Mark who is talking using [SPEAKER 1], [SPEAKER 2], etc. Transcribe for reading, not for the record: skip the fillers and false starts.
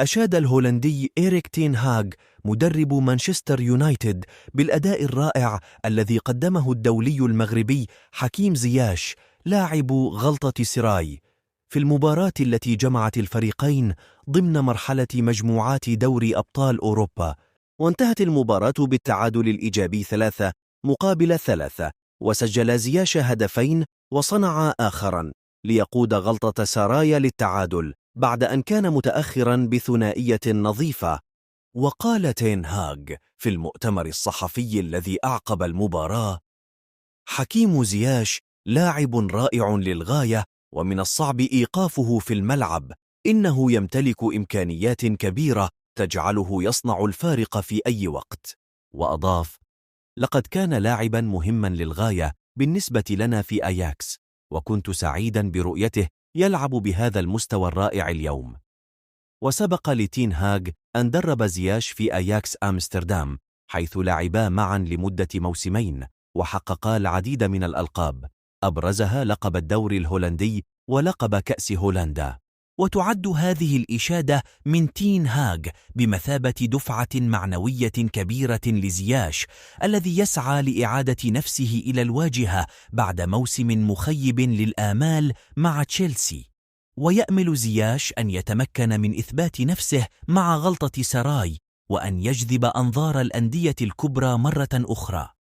[SPEAKER 1] أشاد الهولندي إيريك تين هاغ مدرب مانشستر يونايتد بالأداء الرائع الذي قدمه الدولي المغربي حكيم زياش لاعب غلطة سراي في المباراة التي جمعت الفريقين ضمن مرحلة مجموعات دوري أبطال أوروبا، وانتهت المباراة بالتعادل الإيجابي 3-3، وسجل زياش هدفين وصنع آخرا ليقود غلطة سراي للتعادل بعد أن كان متأخرا بثنائية نظيفة. وقال تين هاغ في المؤتمر الصحفي الذي أعقب المباراة: حكيم زياش لاعب رائع للغاية، ومن الصعب إيقافه في الملعب، إنه يمتلك إمكانيات كبيرة تجعله يصنع الفارق في أي وقت. وأضاف: لقد كان لاعبا مهما للغاية بالنسبة لنا في أياكس، وكنت سعيدا برؤيته يلعب بهذا المستوى الرائع اليوم. وسبق لتين هاغ أن درب زياش في أياكس أمستردام، حيث لعبا معا لمدة موسمين وحققا العديد من الألقاب، أبرزها لقب الدوري الهولندي ولقب كأس هولندا. وتعد هذه الإشادة من تين هاغ بمثابة دفعة معنوية كبيرة لزياش، الذي يسعى لإعادة نفسه إلى الواجهة بعد موسم مخيب للآمال مع تشيلسي. ويأمل زياش أن يتمكن من إثبات نفسه مع غلطة سراي، وأن يجذب أنظار الأندية الكبرى مرة أخرى.